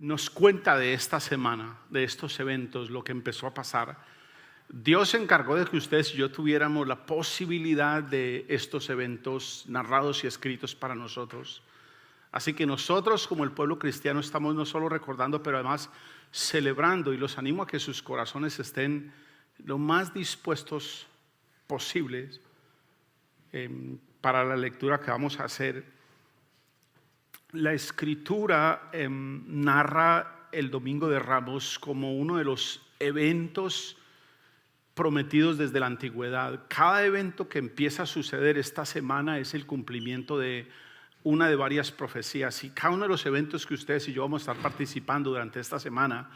nos cuenta de esta semana, de estos eventos, lo que empezó a pasar. Dios se encargó de que ustedes y yo tuviéramos la posibilidad de estos eventos narrados y escritos para nosotros. Así que nosotros como el pueblo cristiano estamos no solo recordando, pero además celebrando, y los animo a que sus corazones estén lo más dispuestos posibles para la lectura que vamos a hacer. La Escritura narra el Domingo de Ramos como uno de los eventos prometidos desde la antigüedad. Cada evento que empieza a suceder esta semana es el cumplimiento de una de varias profecías, y cada uno de los eventos que ustedes y yo vamos a estar participando durante esta semana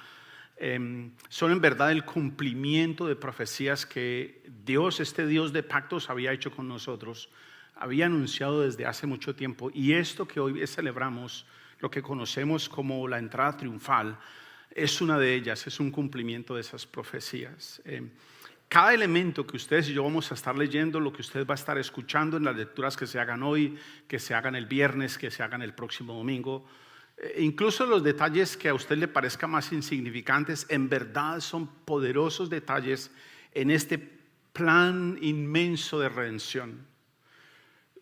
son en verdad el cumplimiento de profecías que Dios, este Dios de pactos, había hecho con nosotros, había anunciado desde hace mucho tiempo. Y esto que hoy celebramos, lo que conocemos como la entrada triunfal, es una de ellas, es un cumplimiento de esas profecías. Cada elemento que ustedes y yo vamos a estar leyendo, lo que usted va a estar escuchando en las lecturas que se hagan hoy, que se hagan el viernes, que se hagan el próximo domingo, incluso los detalles que a usted le parezcan más insignificantes, en verdad son poderosos detalles en este plan inmenso de redención.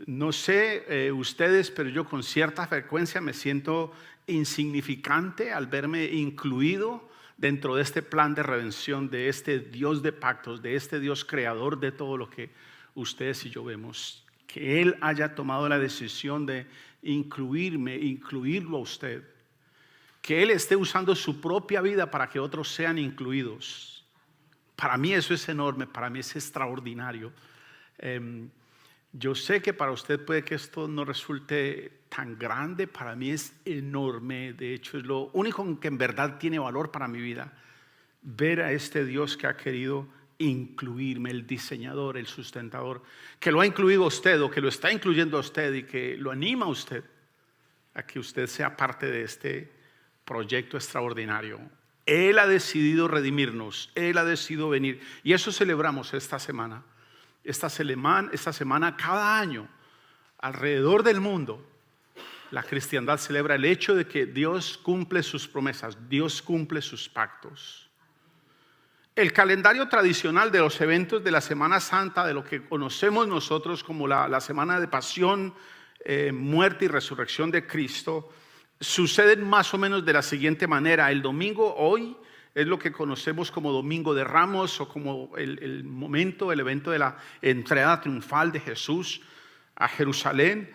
No sé ustedes, pero yo con cierta frecuencia me siento insignificante al verme incluido dentro de este plan de redención, de este Dios de pactos, de este Dios creador de todo lo que ustedes y yo vemos. Que Él haya tomado la decisión de incluirme, incluirlo a usted. Que Él esté usando su propia vida para que otros sean incluidos. Para mí eso es enorme, para mí es extraordinario. Yo sé que para usted puede que esto no resulte tan grande, para mí es enorme. De hecho, es lo único que en verdad tiene valor para mi vida. Ver a este Dios que ha querido incluirme, el diseñador, el sustentador, que lo ha incluido a usted o que lo está incluyendo a usted y que lo anima a usted a que usted sea parte de este proyecto extraordinario. Él ha decidido redimirnos, Él ha decidido venir, y eso celebramos esta semana. Esta semana, cada año, alrededor del mundo, la cristiandad celebra el hecho de que Dios cumple sus promesas, Dios cumple sus pactos. El calendario tradicional de los eventos de la Semana Santa, de lo que conocemos nosotros como la semana de pasión, muerte y resurrección de Cristo, suceden más o menos de la siguiente manera. El domingo, hoy, es lo que conocemos como Domingo de Ramos, o como el evento de la entrada triunfal de Jesús a Jerusalén.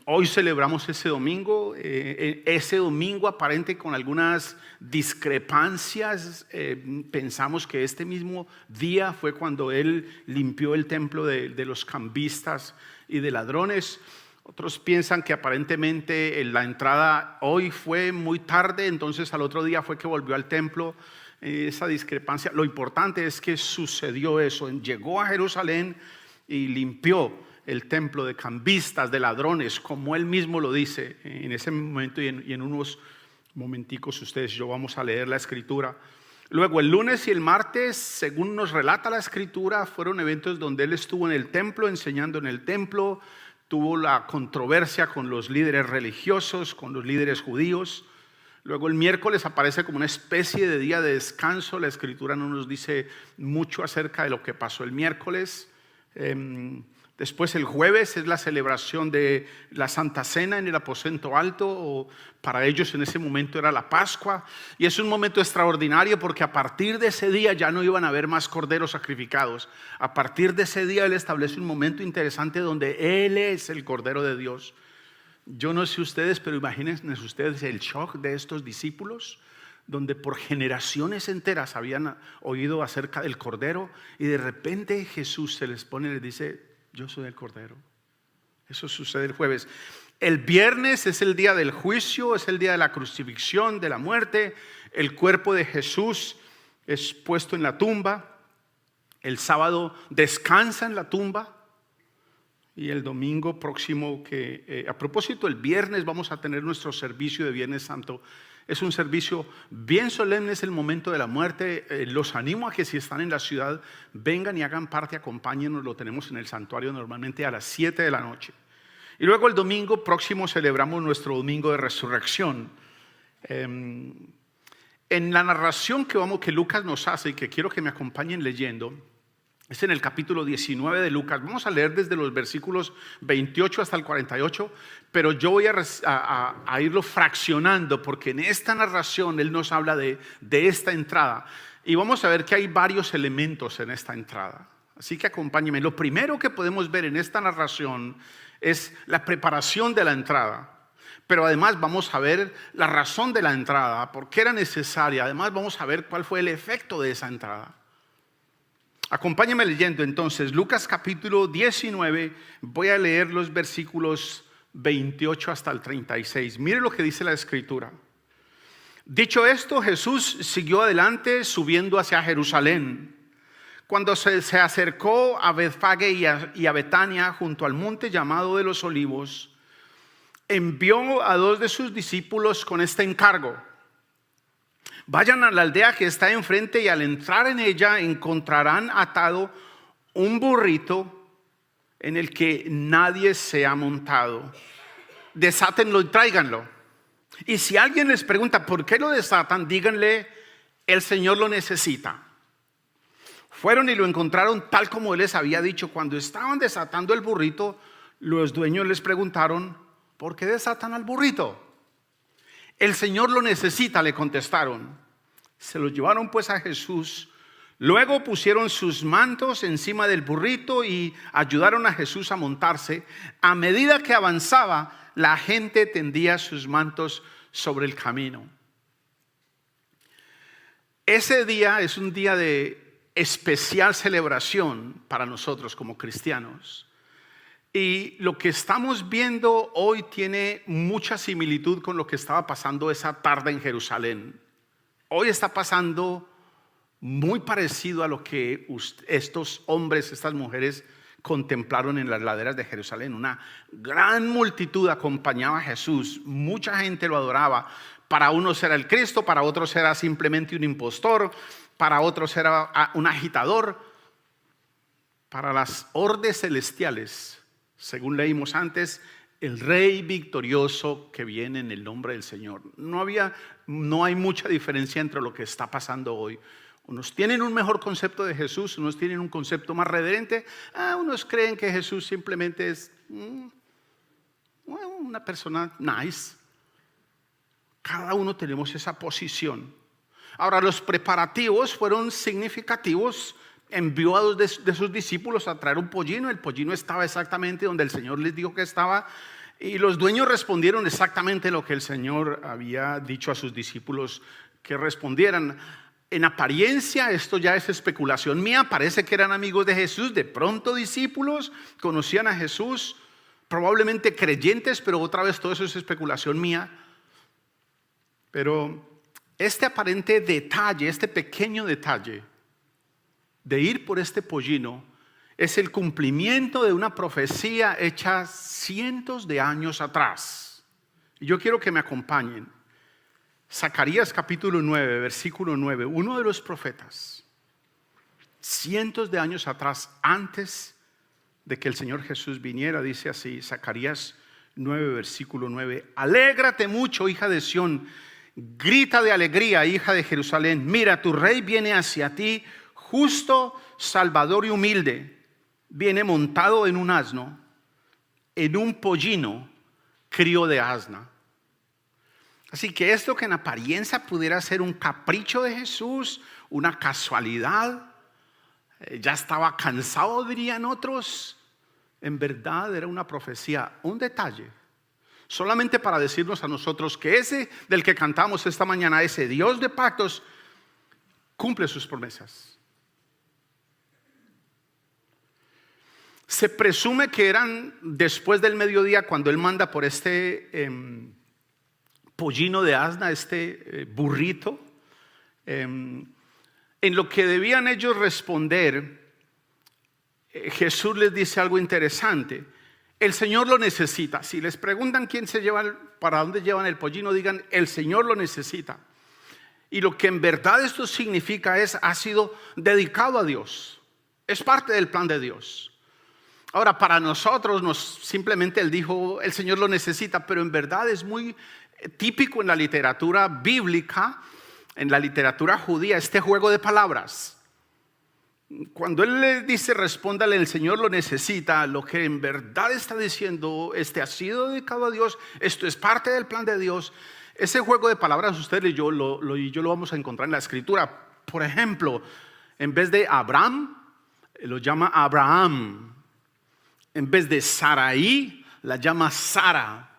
Hoy celebramos ese domingo. Ese domingo aparente con algunas discrepancias. Pensamos que este mismo día fue cuando Él limpió el templo de los cambistas y de ladrones. Otros piensan que aparentemente la entrada hoy fue muy tarde, entonces al otro día fue que volvió al templo. Esa discrepancia, lo importante es que sucedió eso. Llegó a Jerusalén y limpió el templo de cambistas, de ladrones, como Él mismo lo dice en ese momento, y en unos momenticos ustedes y yo vamos a leer la Escritura. Luego el lunes y el martes, según nos relata la Escritura, fueron eventos donde Él estuvo en el templo, enseñando en el templo. Tuvo la controversia con los líderes religiosos, con los líderes judíos. Luego el miércoles aparece como una especie de día de descanso. La Escritura no nos dice mucho acerca de lo que pasó el miércoles. Después el jueves es la celebración de la Santa Cena en el aposento alto, o para ellos en ese momento era la Pascua, y es un momento extraordinario porque a partir de ese día ya no iban a haber más corderos sacrificados. A partir de ese día Él establece un momento interesante donde Él es el Cordero de Dios. Yo no sé ustedes, pero imagínense ustedes el shock de estos discípulos, donde por generaciones enteras habían oído acerca del Cordero, y de repente Jesús se les pone y les dice: yo soy el Cordero. Eso sucede el jueves. El viernes es el día del juicio, es el día de la crucifixión, de la muerte. El cuerpo de Jesús es puesto en la tumba. El sábado descansa en la tumba. Y el domingo próximo, a propósito, el viernes vamos a tener nuestro servicio de Viernes Santo. Es un servicio bien solemne, es el momento de la muerte. Los animo a que si están en la ciudad vengan y hagan parte, acompáñenos. Lo tenemos en el santuario normalmente a las 7 de la noche. Y luego el domingo próximo celebramos nuestro domingo de resurrección. En la narración que Lucas nos hace y que quiero que me acompañen leyendo, es en el capítulo 19 de Lucas. Vamos a leer desde los versículos 28 hasta el 48, pero yo voy a irlo fraccionando porque en esta narración él nos habla de esta entrada. Y vamos a ver que hay varios elementos en esta entrada. Así que acompáñenme. Lo primero que podemos ver en esta narración es la preparación de la entrada. Pero además vamos a ver la razón de la entrada, por qué era necesaria. Además vamos a ver cuál fue el efecto de esa entrada. Acompáñenme leyendo entonces Lucas capítulo 19. Voy a leer los versículos 28 hasta el 36. Mire lo que dice la escritura. Dicho esto, Jesús siguió adelante subiendo hacia Jerusalén. Cuando se acercó a Betfagé y a Betania junto al monte llamado de los Olivos, envió a 2 de sus discípulos con este encargo: vayan a la aldea que está enfrente y al entrar en ella encontrarán atado un burrito en el que nadie se ha montado. Desátenlo y tráiganlo. Y si alguien les pregunta por qué lo desatan, díganle: el Señor lo necesita. Fueron y lo encontraron tal como él les había dicho. Cuando estaban desatando el burrito, los dueños les preguntaron: ¿por qué desatan al burrito? El Señor lo necesita, le contestaron. Se lo llevaron pues a Jesús. Luego pusieron sus mantos encima del burrito y ayudaron a Jesús a montarse. A medida que avanzaba, la gente tendía sus mantos sobre el camino. Ese día es un día de especial celebración para nosotros como cristianos. Y lo que estamos viendo hoy tiene mucha similitud con lo que estaba pasando esa tarde en Jerusalén. Hoy está pasando muy parecido a lo que estos hombres, estas mujeres contemplaron en las laderas de Jerusalén. Una gran multitud acompañaba a Jesús, mucha gente lo adoraba. Para unos era el Cristo, para otros era simplemente un impostor, para otros era un agitador. Para las hordes celestiales, según leímos antes, el Rey victorioso que viene en el nombre del Señor. No hay mucha diferencia entre lo que está pasando hoy. Unos tienen un mejor concepto de Jesús, unos tienen un concepto más reverente. Unos creen que Jesús simplemente es una persona nice. Cada uno tenemos esa posición. Ahora, los preparativos fueron significativos. Envió a 2 de sus discípulos a traer un pollino. El pollino estaba exactamente donde el Señor les dijo que estaba. Y los dueños respondieron exactamente lo que el Señor había dicho a sus discípulos que respondieran. En apariencia, esto ya es especulación mía. Parece que eran amigos de Jesús. De pronto discípulos conocían a Jesús. Probablemente creyentes, pero otra vez todo eso es especulación mía. Pero este aparente detalle, este pequeño detalle de ir por este pollino es el cumplimiento de una profecía hecha cientos de años atrás. Y yo quiero que me acompañen. Zacarías capítulo 9, versículo 9, uno de los profetas, cientos de años atrás, antes de que el Señor Jesús viniera, dice así, Zacarías 9, versículo 9: alégrate mucho, hija de Sión, grita de alegría, hija de Jerusalén. Mira, tu rey viene hacia ti, justo, salvador y humilde. Viene montado en un asno, en un pollino, crío de asna. Así que esto que en apariencia pudiera ser un capricho de Jesús, una casualidad, ya estaba cansado, dirían otros, en verdad era una profecía, un detalle. Solamente para decirnos a nosotros que ese del que cantamos esta mañana, ese Dios de pactos, cumple sus promesas. Se presume que eran después del mediodía cuando él manda por este pollino de asna, este burrito. En lo que debían ellos responder, Jesús les dice algo interesante. El Señor lo necesita. Si les preguntan para dónde llevan el pollino, digan: el Señor lo necesita. Y lo que en verdad esto significa ha sido dedicado a Dios. Es parte del plan de Dios. Ahora, para nosotros simplemente él dijo: el Señor lo necesita, pero en verdad es muy típico en la literatura bíblica, en la literatura judía, este juego de palabras. Cuando él le dice respóndale, el Señor lo necesita, lo que en verdad está diciendo, ha sido dedicado a Dios, esto es parte del plan de Dios. Ese juego de palabras ustedes y yo lo vamos a encontrar en la escritura. Por ejemplo, en vez de Abraham, lo llama Abraham. En vez de Sarai, la llama Sara.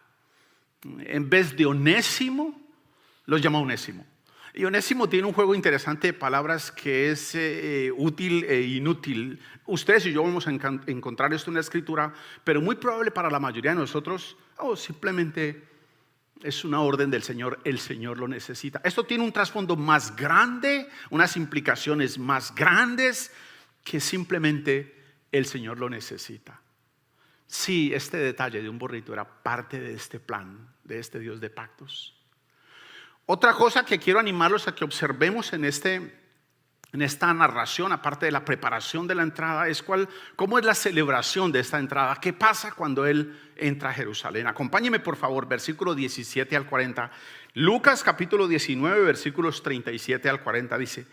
En vez de Onésimo, lo llama Onésimo. Y Onésimo tiene un juego interesante de palabras que es útil e inútil. Ustedes y yo vamos a encontrar esto en la escritura, pero muy probable para la mayoría de nosotros, simplemente es una orden del Señor, el Señor lo necesita. Esto tiene un trasfondo más grande, unas implicaciones más grandes que simplemente el Señor lo necesita. Sí, este detalle de un burrito era parte de este plan, de este Dios de pactos. Otra cosa que quiero animarlos a que observemos en esta narración, aparte de la preparación de la entrada, es cómo es la celebración de esta entrada. ¿Qué pasa cuando Él entra a Jerusalén? Acompáñeme por favor, versículo 17 al 40. Lucas capítulo 19, versículos 37 al 40 dice: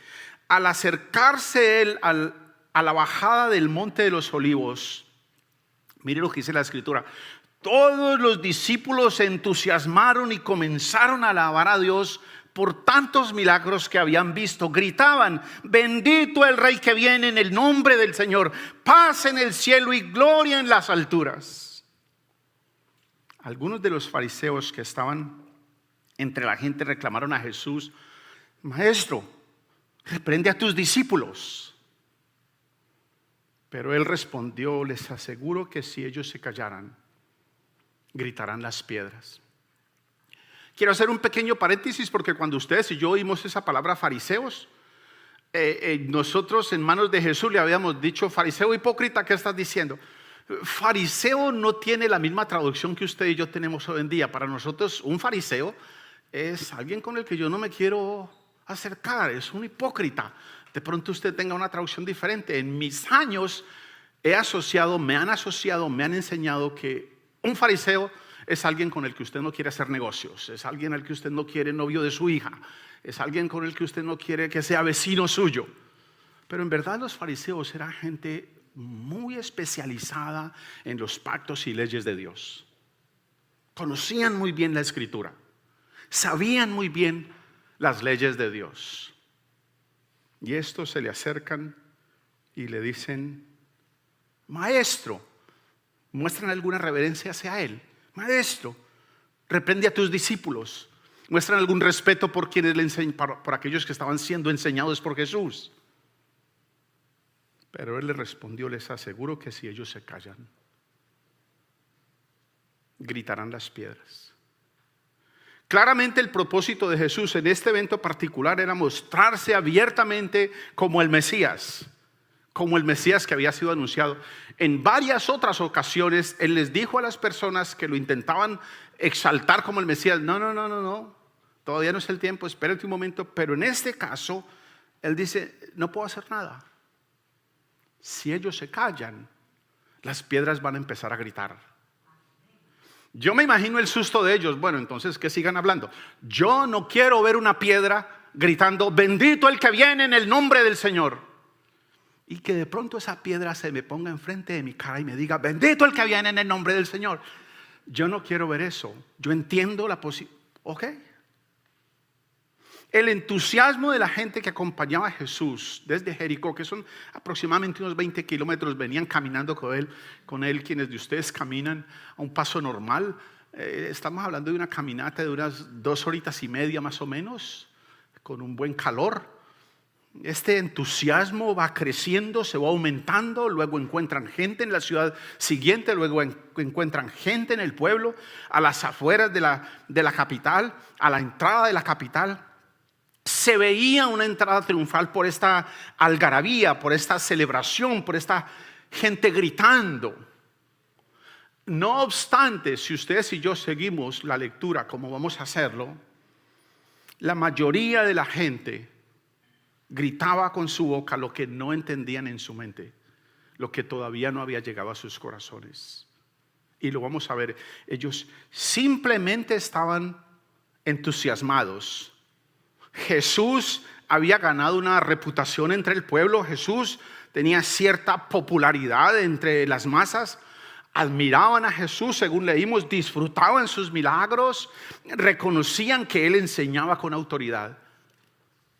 al acercarse Él a la bajada del monte de los olivos, mire lo que dice la escritura, todos los discípulos se entusiasmaron y comenzaron a alabar a Dios por tantos milagros que habían visto. Gritaban: bendito el Rey que viene en el nombre del Señor, paz en el cielo y gloria en las alturas. Algunos de los fariseos que estaban entre la gente reclamaron a Jesús: Maestro, reprende a tus discípulos. Pero Él respondió: les aseguro que si ellos se callaran, gritarán las piedras. Quiero hacer un pequeño paréntesis, porque cuando ustedes y yo oímos esa palabra fariseos, nosotros en manos de Jesús le habíamos dicho: fariseo hipócrita, ¿qué estás diciendo? Fariseo no tiene la misma traducción que usted y yo tenemos hoy en día. Para nosotros un fariseo es alguien con el que yo no me quiero acercar, es un hipócrita. De pronto usted tenga una traducción diferente. En mis años me han enseñado que un fariseo es alguien con el que usted no quiere hacer negocios, es alguien al que usted no quiere novio de su hija, es alguien con el que usted no quiere que sea vecino suyo. Pero en verdad los fariseos eran gente muy especializada en los pactos y leyes de Dios. Conocían muy bien la escritura, sabían muy bien las leyes de Dios. Y estos se le acercan y le dicen: Maestro, muestran alguna reverencia hacia Él. Maestro, reprende a tus discípulos. Muestran algún respeto por quienes le enseñan, por aquellos que estaban siendo enseñados por Jesús. Pero Él les respondió: les aseguro que si ellos se callan, gritarán las piedras. Claramente el propósito de Jesús en este evento particular era mostrarse abiertamente como el Mesías que había sido anunciado. En varias otras ocasiones Él les dijo a las personas que lo intentaban exaltar como el Mesías: no, todavía no es el tiempo, espérate un momento. Pero en este caso Él dice: no puedo hacer nada. Si ellos se callan, las piedras van a empezar a gritar. Yo me imagino el susto de ellos. Bueno, entonces que sigan hablando. Yo no quiero ver una piedra gritando: bendito el que viene en el nombre del Señor. Y que de pronto esa piedra se me ponga enfrente de mi cara y me diga: bendito el que viene en el nombre del Señor. Yo no quiero ver eso. Yo entiendo la posibilidad. ¿Ok? El entusiasmo de la gente que acompañaba a Jesús desde Jericó, que son aproximadamente unos 20 kilómetros, venían caminando con él quienes de ustedes caminan a un paso normal. Estamos hablando de una caminata de unas 2 horitas y media más o menos, con un buen calor. Este entusiasmo va creciendo, se va aumentando. Luego encuentran gente en la ciudad siguiente, luego encuentran gente en el pueblo, a las afueras de la capital, a la entrada de la capital. Se veía una entrada triunfal por esta algarabía, por esta celebración, por esta gente gritando. No obstante, si ustedes y yo seguimos la lectura como vamos a hacerlo, la mayoría de la gente gritaba con su boca lo que no entendían en su mente, lo que todavía no había llegado a sus corazones. Y lo vamos a ver. Ellos simplemente estaban entusiasmados. Jesús había ganado una reputación entre el pueblo. Jesús tenía cierta popularidad entre las masas. Admiraban a Jesús, según leímos, disfrutaban sus milagros, reconocían que Él enseñaba con autoridad.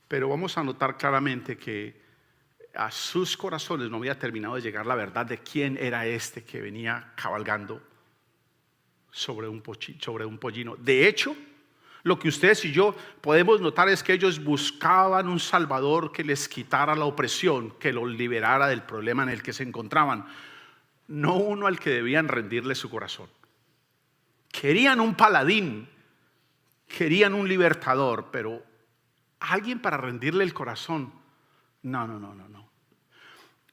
Pero vamos a notar claramente que a sus corazones no había terminado de llegar la verdad de quién era este que venía cabalgando sobre un pollino. De hecho, lo que ustedes y yo podemos notar es que ellos buscaban un Salvador que les quitara la opresión, que los liberara del problema en el que se encontraban, no uno al que debían rendirle su corazón. Querían un paladín, querían un libertador, pero alguien para rendirle el corazón. No.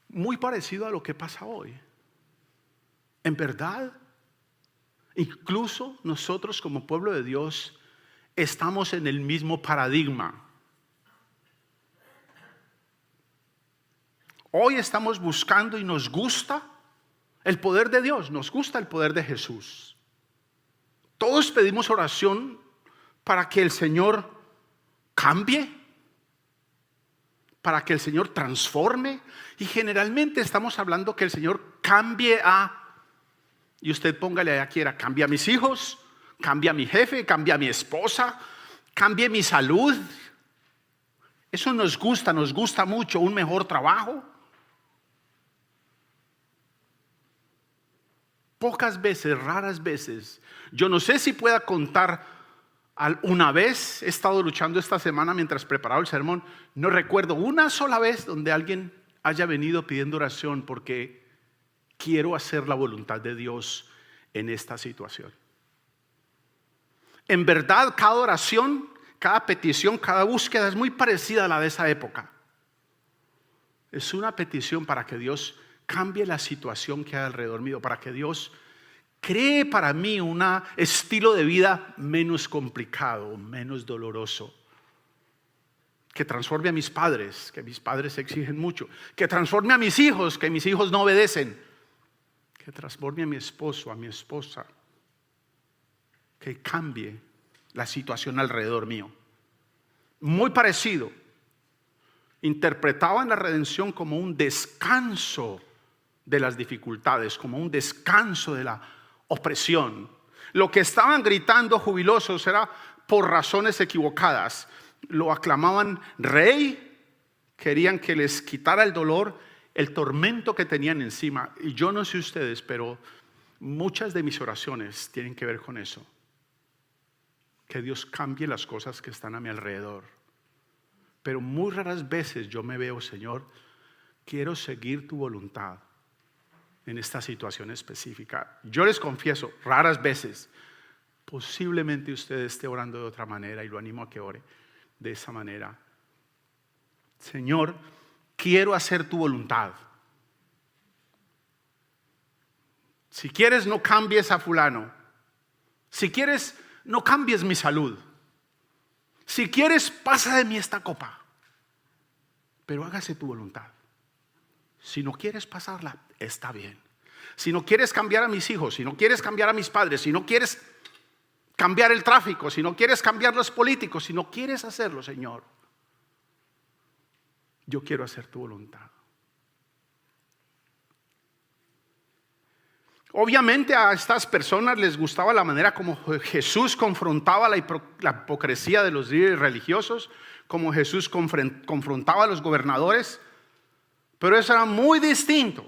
Muy parecido a lo que pasa hoy. En verdad, incluso nosotros como pueblo de Dios estamos en el mismo paradigma. Hoy estamos buscando y nos gusta el poder de Dios, nos gusta el poder de Jesús. Todos pedimos oración para que el Señor cambie, para que el Señor transforme, y generalmente estamos hablando que el Señor cambie y usted póngale allá quiera, cambie a mis hijos, cambie a mi jefe, cambie a mi esposa, cambie mi salud. Eso nos gusta mucho, un mejor trabajo. Pocas veces, raras veces, yo no sé si pueda contar. Una vez he estado luchando esta semana mientras preparaba el sermón, no recuerdo una sola vez donde alguien haya venido pidiendo oración porque quiero hacer la voluntad de Dios en esta situación. En verdad, cada oración, cada petición, cada búsqueda es muy parecida a la de esa época. Es una petición para que Dios cambie la situación que hay alrededor mío, para que Dios cree para mí un estilo de vida menos complicado, menos doloroso. Que transforme a mis padres, que mis padres exigen mucho. Que transforme a mis hijos, que mis hijos no obedecen. Que transforme a mi esposo, a mi esposa. Que cambie la situación alrededor mío. Muy parecido. Interpretaban la redención como un descanso de las dificultades, como un descanso de la opresión. Lo que estaban gritando jubilosos era por razones equivocadas. Lo aclamaban rey, querían que les quitara el dolor, el tormento que tenían encima. Y yo no sé ustedes, pero muchas de mis oraciones tienen que ver con eso. Que Dios cambie las cosas que están a mi alrededor. Pero muy raras veces yo me veo, Señor, quiero seguir tu voluntad en esta situación específica. Yo les confieso, raras veces, posiblemente usted esté orando de otra manera y lo animo a que ore de esa manera. Señor, quiero hacer tu voluntad. Si quieres, no cambies a fulano. Si quieres, no cambies mi salud. Si quieres, pasa de mí esta copa. Pero hágase tu voluntad. Si no quieres pasarla, está bien. Si no quieres cambiar a mis hijos, si no quieres cambiar a mis padres, si no quieres cambiar el tráfico, si no quieres cambiar los políticos, si no quieres hacerlo, Señor, yo quiero hacer tu voluntad. Obviamente a estas personas les gustaba la manera como Jesús confrontaba la hipocresía de los líderes religiosos, como Jesús confrontaba a los gobernadores, pero eso era muy distinto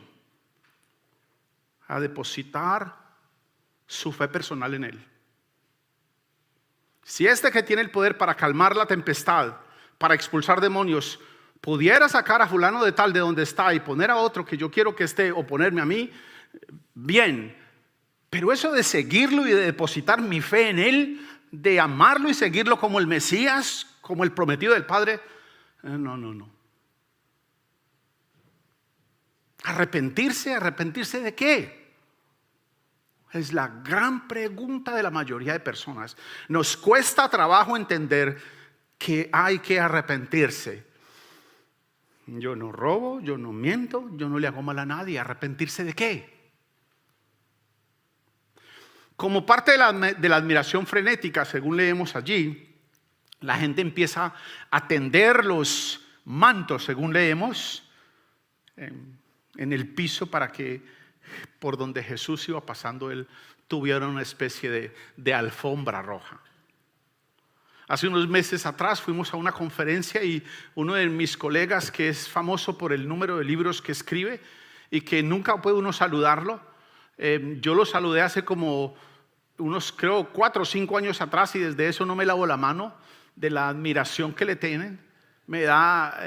a depositar su fe personal en Él. Si este que tiene el poder para calmar la tempestad, para expulsar demonios, pudiera sacar a fulano de tal de donde está y poner a otro que yo quiero que esté o ponerme a mí, bien, pero eso de seguirlo y de depositar mi fe en Él, de amarlo y seguirlo como el Mesías, como el prometido del Padre, no. ¿Arrepentirse de qué? Es la gran pregunta de la mayoría de personas. Nos cuesta trabajo entender que hay que arrepentirse. Yo no robo, yo no miento, yo no le hago mal a nadie. ¿Arrepentirse de qué? Como parte de la admiración frenética, según leemos allí, la gente empieza a tender los mantos, según leemos, en el piso para que por donde Jesús iba pasando él tuviera una especie de alfombra roja. Hace unos meses atrás fuimos a una conferencia y uno de mis colegas, que es famoso por el número de libros que escribe y que nunca puede uno saludarlo, yo lo saludé hace como unos, creo, 4 o 5 años atrás, y desde eso no me lavo la mano de la admiración que le tienen. Me da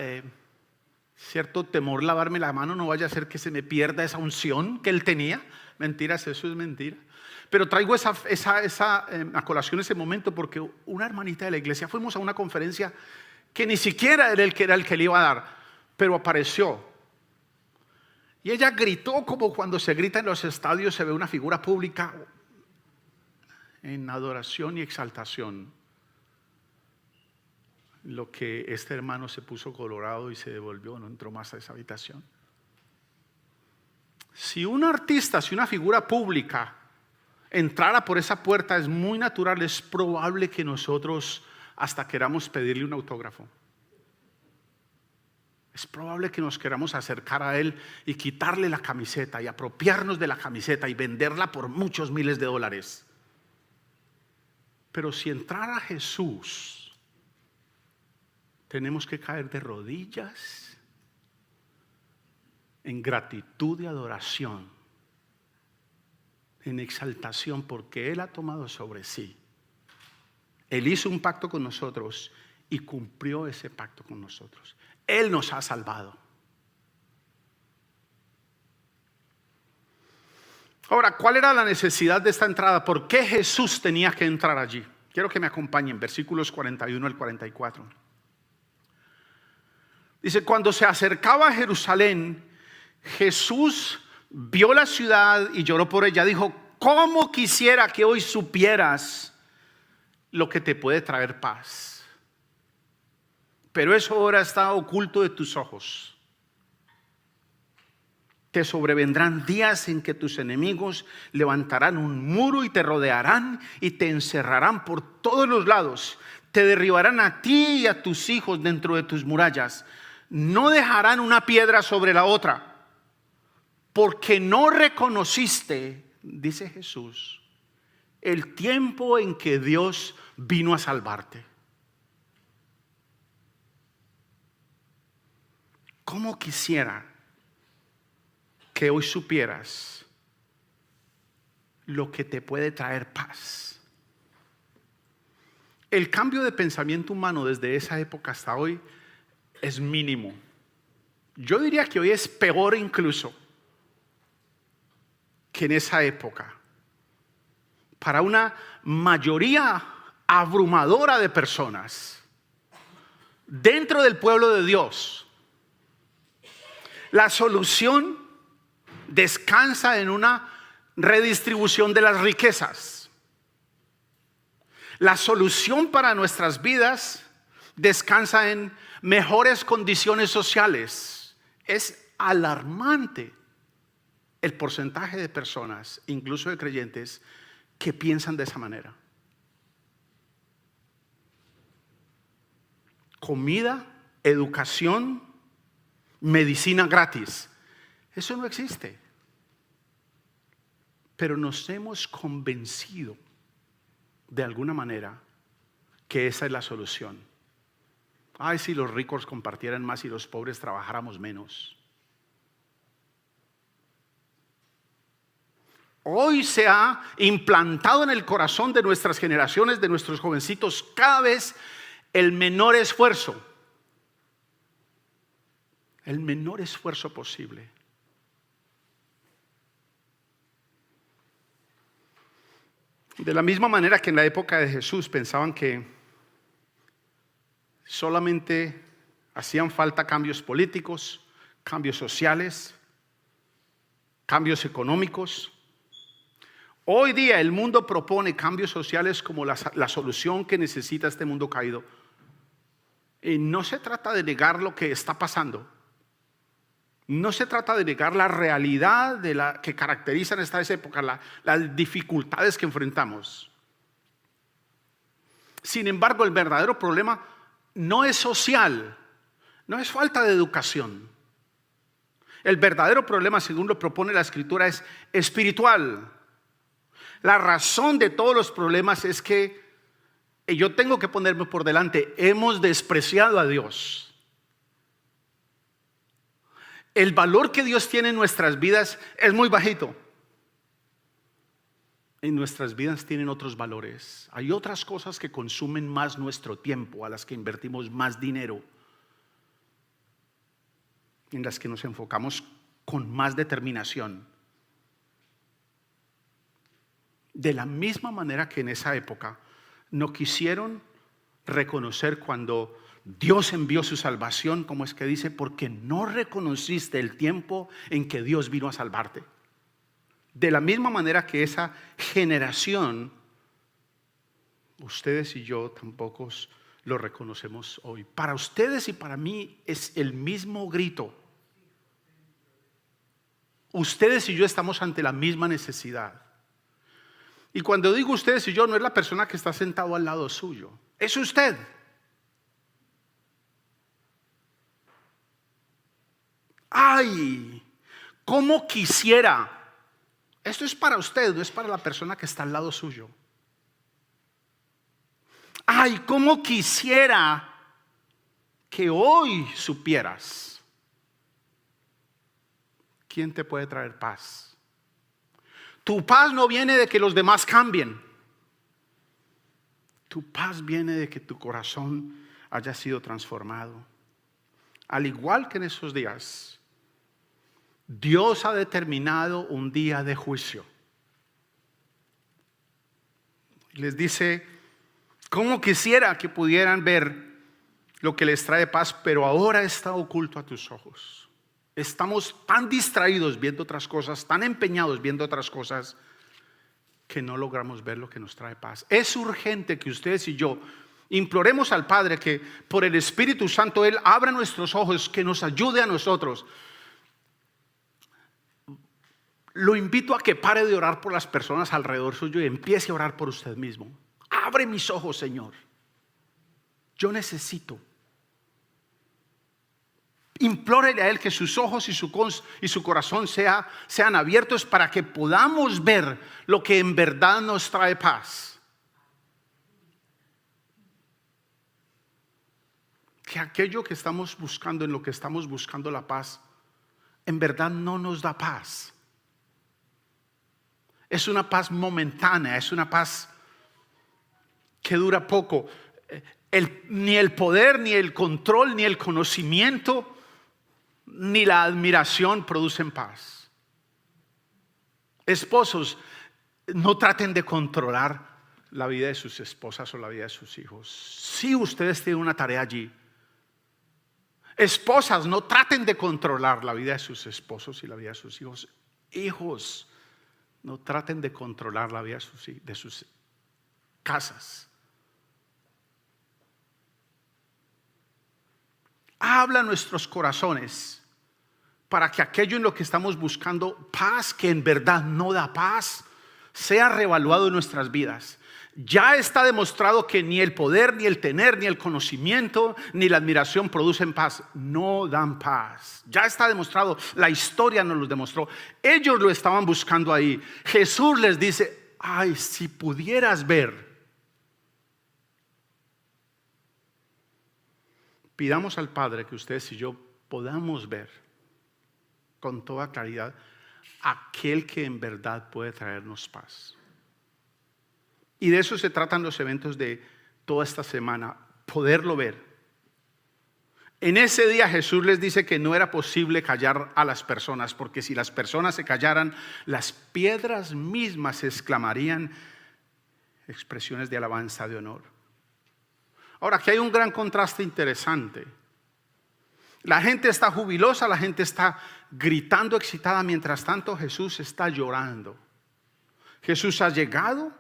cierto temor lavarme la mano, no vaya a ser que se me pierda esa unción que él tenía. Mentiras, eso es mentira. Pero traigo a colación ese momento porque una hermanita de la iglesia, fuimos a una conferencia que ni siquiera era el que le iba a dar, pero apareció. Y ella gritó como cuando se grita en los estadios, se ve una figura pública en adoración y exaltación. Lo que este hermano se puso colorado y se devolvió, no entró más a esa habitación. Si un artista, si una figura pública entrara por esa puerta, es muy natural, es probable que nosotros hasta queramos pedirle un autógrafo. Es probable que nos queramos acercar a él y quitarle la camiseta y apropiarnos de la camiseta y venderla por muchos miles de dólares. Pero si entrara Jesús, tenemos que caer de rodillas en gratitud y adoración, en exaltación, porque Él ha tomado sobre sí. Él hizo un pacto con nosotros y cumplió ese pacto con nosotros. Él nos ha salvado. Ahora, ¿cuál era la necesidad de esta entrada? ¿Por qué Jesús tenía que entrar allí? Quiero que me acompañen, versículos 41 al 44. Dice: cuando se acercaba a Jerusalén, Jesús vio la ciudad y lloró por ella. Dijo: ¿cómo quisiera que hoy supieras lo que te puede traer paz? Pero eso ahora está oculto de tus ojos. Te sobrevendrán días en que tus enemigos levantarán un muro y te rodearán y te encerrarán por todos los lados. Te derribarán a ti y a tus hijos dentro de tus murallas. No dejarán una piedra sobre la otra, porque no reconociste, dice Jesús, el tiempo en que Dios vino a salvarte. ¿Cómo quisiera que hoy supieras lo que te puede traer paz? El cambio de pensamiento humano desde esa época hasta hoy es mínimo. Yo diría que hoy es peor incluso que en esa época. Para una mayoría abrumadora de personas dentro del pueblo de Dios, la solución descansa en una redistribución de las riquezas. La solución para nuestras vidas descansa en mejores condiciones sociales. Es alarmante el porcentaje de personas, incluso de creyentes, que piensan de esa manera. Comida, educación, medicina gratis. Eso no existe. Pero nos hemos convencido de alguna manera que esa es la solución. Ay, si los ricos compartieran más y los pobres trabajáramos menos. Hoy se ha implantado en el corazón de nuestras generaciones, de nuestros jovencitos, cada vez el menor esfuerzo. El menor esfuerzo posible. De la misma manera que en la época de Jesús pensaban que solamente hacían falta cambios políticos, cambios sociales, cambios económicos. Hoy día el mundo propone cambios sociales como la solución que necesita este mundo caído. Y no se trata de negar lo que está pasando. No se trata de negar la realidad que caracteriza en esta época, las dificultades que enfrentamos. Sin embargo, el verdadero problema no es social, no es falta de educación. El verdadero problema, según lo propone la Escritura, es espiritual. La razón de todos los problemas es que, y yo tengo que ponerme por delante, hemos despreciado a Dios. El valor que Dios tiene en nuestras vidas es muy bajito. En nuestras vidas tienen otros valores. Hay otras cosas que consumen más nuestro tiempo, a las que invertimos más dinero, en las que nos enfocamos con más determinación. De la misma manera que en esa época no quisieron reconocer cuando Dios envió su salvación, como es que dice, porque no reconociste el tiempo en que Dios vino a salvarte. De la misma manera que esa generación, ustedes y yo tampoco lo reconocemos hoy. Para ustedes y para mí es el mismo grito. Ustedes y yo estamos ante la misma necesidad. Y cuando digo ustedes y yo, no es la persona que está sentado al lado suyo, es usted. Ay, cómo quisiera. Esto es para usted, no es para la persona que está al lado suyo. Ay, cómo quisiera que hoy supieras. ¿Quién te puede traer paz? Tu paz no viene de que los demás cambien. Tu paz viene de que tu corazón haya sido transformado. Al igual que en esos días, Dios ha determinado un día de juicio. Les dice, ¿cómo quisiera que pudieran ver lo que les trae paz, pero ahora está oculto a tus ojos? Estamos tan distraídos viendo otras cosas, tan empeñados viendo otras cosas, que no logramos ver lo que nos trae paz. Es urgente que ustedes y yo imploremos al Padre que por el Espíritu Santo Él abra nuestros ojos, que nos ayude a nosotros. Lo invito a que pare de orar por las personas alrededor suyo y empiece a orar por usted mismo. Abre mis ojos, Señor. Yo necesito. Implórele a Él que sus ojos y su corazón sean abiertos para que podamos ver lo que en verdad nos trae paz. Que aquello que estamos buscando, en lo que estamos buscando la paz, en verdad no nos da paz. Es una paz momentánea, es una paz que dura poco. Ni el poder, ni el control, ni el conocimiento, ni la admiración producen paz. Esposos, no traten de controlar la vida de sus esposas o la vida de sus hijos. Si ustedes tienen una tarea allí. Esposas, no traten de controlar la vida de sus esposos y la vida de sus hijos. Hijos, no traten de controlar la vida de sus casas. Habla a nuestros corazones para que aquello en lo que estamos buscando paz, que en verdad no da paz, sea reevaluado en nuestras vidas. Ya está demostrado que ni el poder, ni el tener, ni el conocimiento, ni la admiración producen paz. No dan paz. Ya está demostrado. La historia nos lo demostró. Ellos lo estaban buscando ahí. Jesús les dice, ay, si pudieras ver. Pidamos al Padre que ustedes y yo podamos ver con toda claridad aquel que en verdad puede traernos paz. Y de eso se tratan los eventos de toda esta semana, poderlo ver. En ese día Jesús les dice que no era posible callar a las personas, porque si las personas se callaran, las piedras mismas exclamarían expresiones de alabanza, de honor. Ahora, aquí hay un gran contraste interesante. La gente está jubilosa, la gente está gritando excitada, mientras tanto Jesús está llorando. Jesús ha llegado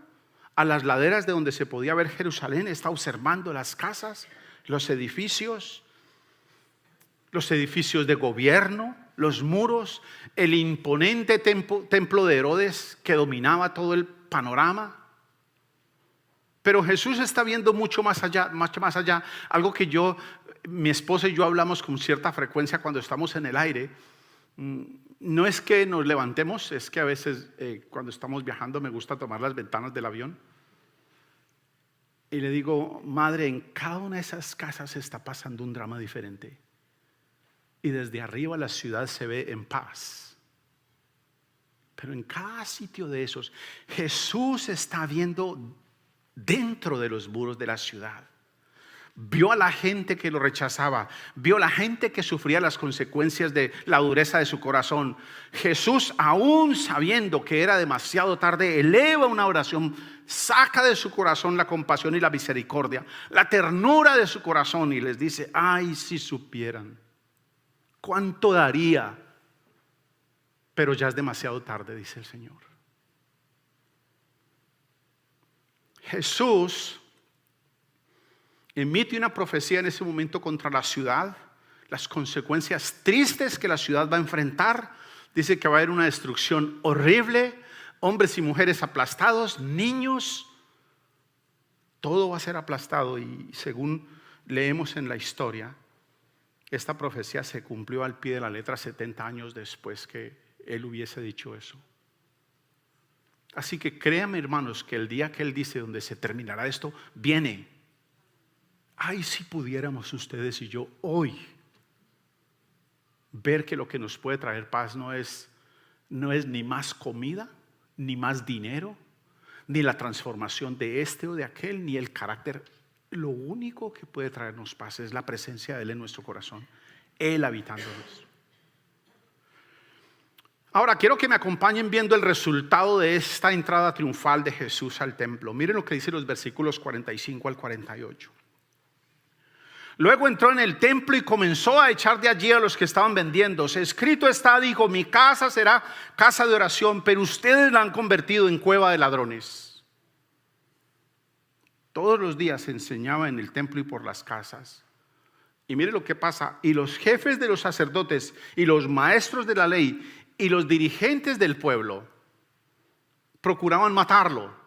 a las laderas de donde se podía ver Jerusalén, está observando las casas, los edificios de gobierno, los muros, el imponente templo de Herodes que dominaba todo el panorama. Pero Jesús está viendo mucho más allá, algo que mi esposa y yo hablamos con cierta frecuencia cuando estamos en el aire. No es que nos levantemos, es que a veces cuando estamos viajando me gusta tomar las ventanas del avión y le digo: madre, en cada una de esas casas está pasando un drama diferente y desde arriba la ciudad se ve en paz, pero en cada sitio de esos Jesús está viendo dentro de los muros de la ciudad. Vio a la gente que lo rechazaba, vio a la gente que sufría las consecuencias de la dureza de su corazón. Jesús, aún sabiendo que era demasiado tarde, eleva una oración, saca de su corazón la compasión y la misericordia, la ternura de su corazón, y les dice: ay, si supieran cuánto daría, pero ya es demasiado tarde, dice el Señor. Jesús emite una profecía en ese momento contra la ciudad, las consecuencias tristes que la ciudad va a enfrentar. Dice que va a haber una destrucción horrible, hombres y mujeres aplastados, niños, todo va a ser aplastado. Y según leemos en la historia, esta profecía se cumplió al pie de la letra 70 años después que él hubiese dicho eso. Así que créanme, hermanos, que el día que él dice donde se terminará esto, viene. Ay, si pudiéramos ustedes y yo hoy ver que lo que nos puede traer paz no es ni más comida, ni más dinero, ni la transformación de este o de aquel, ni el carácter. Lo único que puede traernos paz es la presencia de Él en nuestro corazón, Él habitándonos. Ahora quiero que me acompañen viendo el resultado de esta entrada triunfal de Jesús al templo. Miren lo que dice los versículos 45 al 48. Luego entró en el templo y comenzó a echar de allí a los que estaban vendiéndose. Escrito está, dijo: mi casa será casa de oración, pero ustedes la han convertido en cueva de ladrones. Todos los días enseñaba en el templo y por las casas. Y mire lo que pasa. Y los jefes de los sacerdotes y los maestros de la ley y los dirigentes del pueblo procuraban matarlo.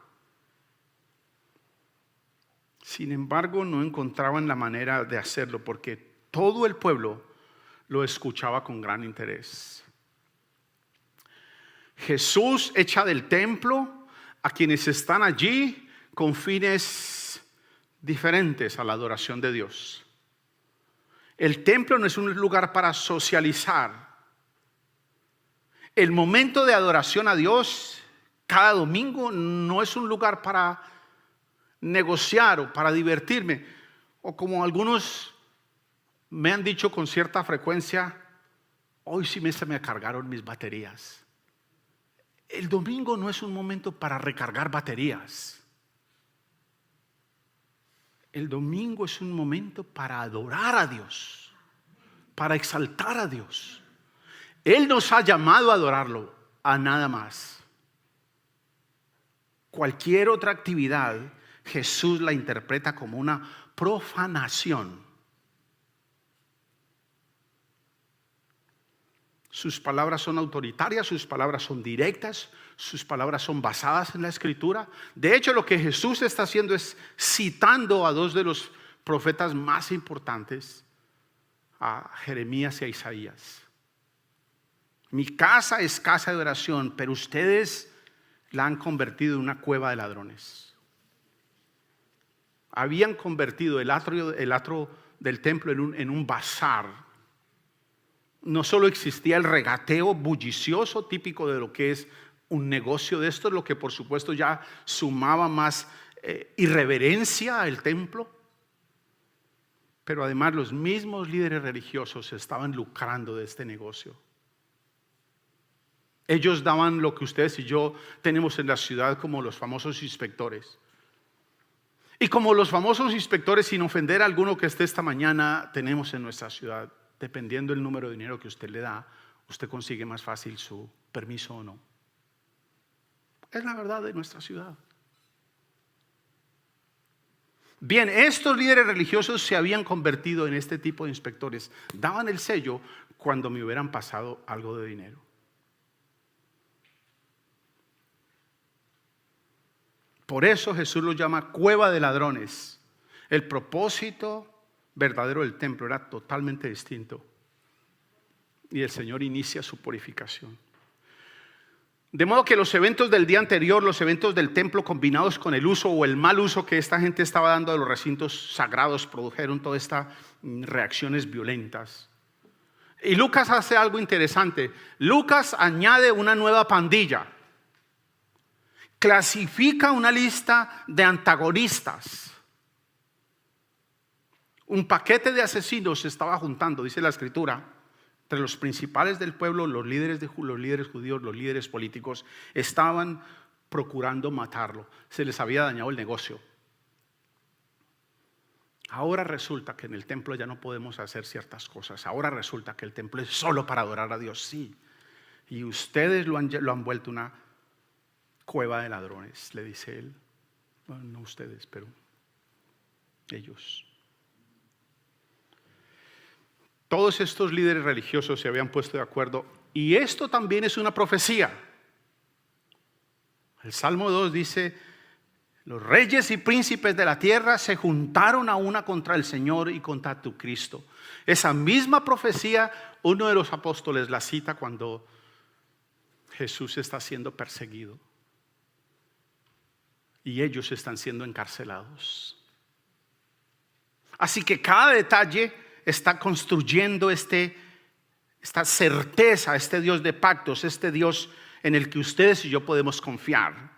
Sin embargo, no encontraban la manera de hacerlo porque todo el pueblo lo escuchaba con gran interés. Jesús echa del templo a quienes están allí con fines diferentes a la adoración de Dios. El templo no es un lugar para socializar. El momento de adoración a Dios cada domingo no es un lugar para negociar o para divertirme, o como algunos me han dicho con cierta frecuencia: hoy sí se me cargaron mis baterías. El domingo no es un momento para recargar baterías. El domingo es un momento para adorar a Dios, para exaltar a Dios. Él nos ha llamado a adorarlo, a nada más. Cualquier otra actividad Jesús la interpreta como una profanación. Sus palabras son autoritarias, sus palabras son directas, sus palabras son basadas en la Escritura. De hecho, lo que Jesús está haciendo es citando a dos de los profetas más importantes, a Jeremías y a Isaías. Mi casa es casa de oración, pero ustedes la han convertido en una cueva de ladrones. Habían convertido el atrio del templo en un bazar. No solo existía el regateo bullicioso típico de lo que es un negocio de esto, lo que por supuesto ya sumaba más irreverencia al templo, pero además los mismos líderes religiosos estaban lucrando de este negocio. Ellos daban lo que ustedes y yo tenemos en la ciudad como los famosos inspectores. Y como los famosos inspectores, sin ofender a alguno que esté esta mañana, tenemos en nuestra ciudad, dependiendo del número de dinero que usted le da, usted consigue más fácil su permiso o no. Es la verdad de nuestra ciudad. Bien, estos líderes religiosos se habían convertido en este tipo de inspectores. Daban el sello cuando me hubieran pasado algo de dinero. Por eso Jesús lo llama cueva de ladrones. El propósito verdadero del templo era totalmente distinto. Y el Señor inicia su purificación. De modo que los eventos del día anterior, los eventos del templo combinados con el uso o el mal uso que esta gente estaba dando de los recintos sagrados, produjeron todas estas reacciones violentas. Y Lucas hace algo interesante. Lucas añade una nueva pandilla. Clasifica una lista de antagonistas. Un paquete de asesinos se estaba juntando, dice la Escritura, entre los principales del pueblo, los líderes judíos, los líderes políticos, estaban procurando matarlo. Se les había dañado el negocio. Ahora resulta que en el templo ya no podemos hacer ciertas cosas. Ahora resulta que el templo es solo para adorar a Dios. Sí. Y ustedes lo han vuelto una cueva de ladrones, le dice él. Bueno, no ustedes, pero ellos. Todos estos líderes religiosos se habían puesto de acuerdo. Y esto también es una profecía. El Salmo 2 dice: los reyes y príncipes de la tierra se juntaron a una contra el Señor y contra tu Cristo. Esa misma profecía, uno de los apóstoles la cita cuando Jesús está siendo perseguido y ellos están siendo encarcelados. Así que cada detalle está construyendo esta certeza, este Dios de pactos, este Dios en el que ustedes y yo podemos confiar.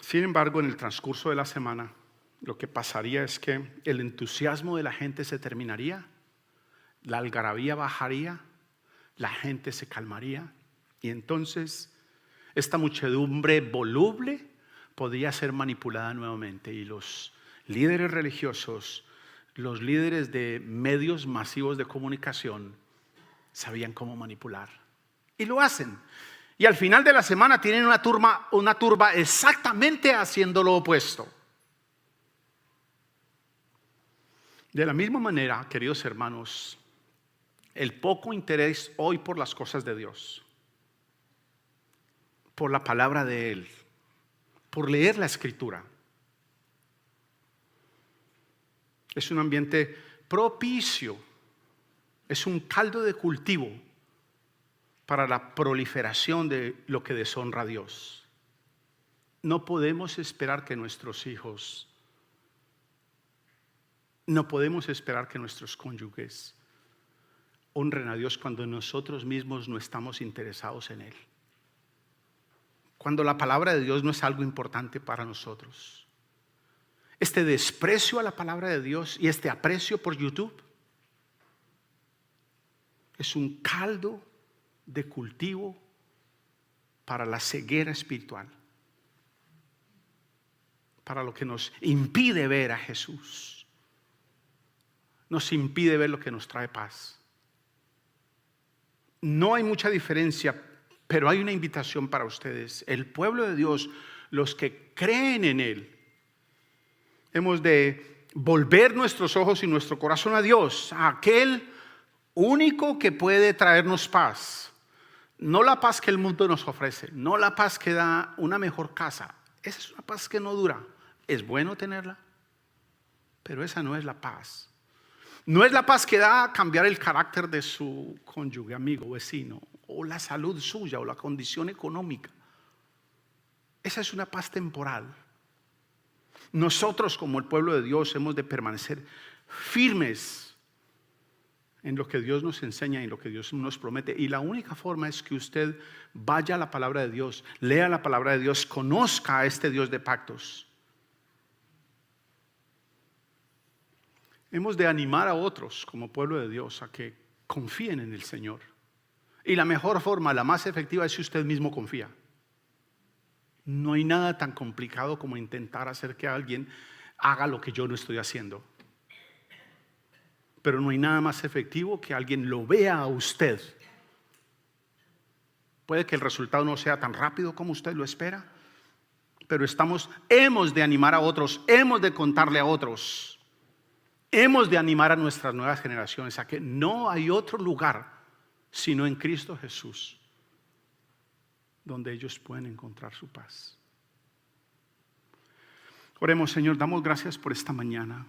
Sin embargo, en el transcurso de la semana, lo que pasaría es que el entusiasmo de la gente se terminaría, la algarabía bajaría, la gente se calmaría y entonces esta muchedumbre voluble podría ser manipulada nuevamente y los líderes religiosos, los líderes de medios masivos de comunicación sabían cómo manipular y lo hacen. Y al final de la semana tienen una turba exactamente haciendo lo opuesto. De la misma manera, queridos hermanos, el poco interés hoy por las cosas de Dios, por la palabra de Él, por leer la Escritura, es un ambiente propicio, es un caldo de cultivo para la proliferación de lo que deshonra a Dios. No podemos esperar que nuestros hijos, no podemos esperar que nuestros cónyuges honren a Dios cuando nosotros mismos no estamos interesados en Él. Cuando la palabra de Dios no es algo importante para nosotros. Este desprecio a la palabra de Dios y este aprecio por YouTube es un caldo de cultivo para la ceguera espiritual, para lo que nos impide ver a Jesús, nos impide ver lo que nos trae paz. No hay mucha diferencia, pero hay una invitación para ustedes, el pueblo de Dios, los que creen en Él. Hemos de volver nuestros ojos y nuestro corazón a Dios, a aquel único que puede traernos paz. No la paz que el mundo nos ofrece, no la paz que da una mejor casa. Esa es una paz que no dura. Es bueno tenerla, pero esa no es la paz. No es la paz que da cambiar el carácter de su cónyuge, amigo, vecino, o la salud suya, o la condición económica. Esa es una paz temporal. Nosotros como el pueblo de Dios hemos de permanecer firmes en lo que Dios nos enseña y en lo que Dios nos promete. Y la única forma es que usted vaya a la palabra de Dios, lea la palabra de Dios, conozca a este Dios de pactos. Hemos de animar a otros como pueblo de Dios a que confíen en el Señor. Y la mejor forma, la más efectiva, es si usted mismo confía. No hay nada tan complicado como intentar hacer que alguien haga lo que yo no estoy haciendo. Pero no hay nada más efectivo que alguien lo vea a usted. Puede que el resultado no sea tan rápido como usted lo espera, pero hemos de animar a otros, hemos de contarle a otros hemos de animar a nuestras nuevas generaciones a que no hay otro lugar sino en Cristo Jesús donde ellos pueden encontrar su paz. Oremos, Señor, damos gracias por esta mañana.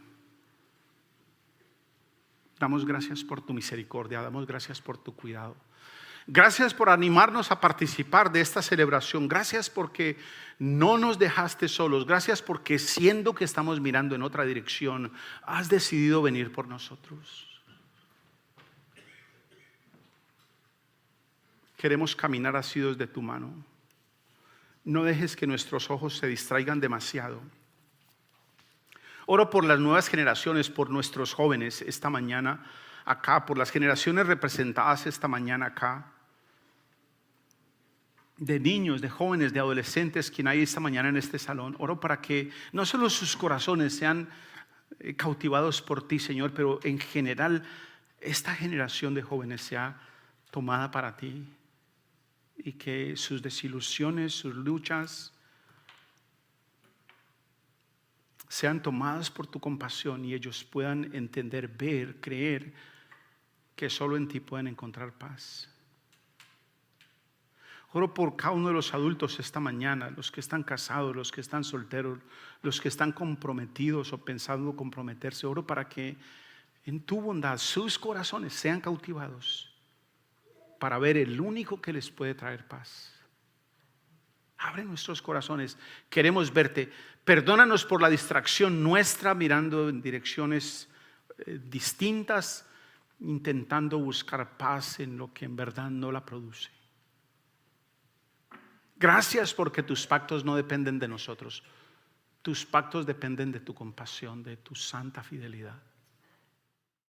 Damos gracias por tu misericordia, damos gracias por tu cuidado. Gracias por animarnos a participar de esta celebración. Gracias porque no nos dejaste solos. Gracias porque siendo que estamos mirando en otra dirección, has decidido venir por nosotros. Queremos caminar asidos de tu mano. No dejes que nuestros ojos se distraigan demasiado. Oro por las nuevas generaciones, por nuestros jóvenes esta mañana acá, por las generaciones representadas esta mañana acá, de niños, de jóvenes, de adolescentes, quien hay esta mañana en este salón. Oro para que no solo sus corazones sean cautivados por ti, Señor, pero en general esta generación de jóvenes sea tomada para ti y que sus desilusiones, sus luchas sean tomadas por tu compasión y ellos puedan entender, ver, creer que solo en ti pueden encontrar paz. Oro por cada uno de los adultos esta mañana, los que están casados, los que están solteros, los que están comprometidos o pensando comprometerse. Oro para que en tu bondad sus corazones sean cautivados para ver el único que les puede traer paz. Abre nuestros corazones, queremos verte. Perdónanos por la distracción nuestra mirando en direcciones distintas, intentando buscar paz en lo que en verdad no la produce. Gracias porque tus pactos no dependen de nosotros. Tus pactos dependen de tu compasión, de tu santa fidelidad.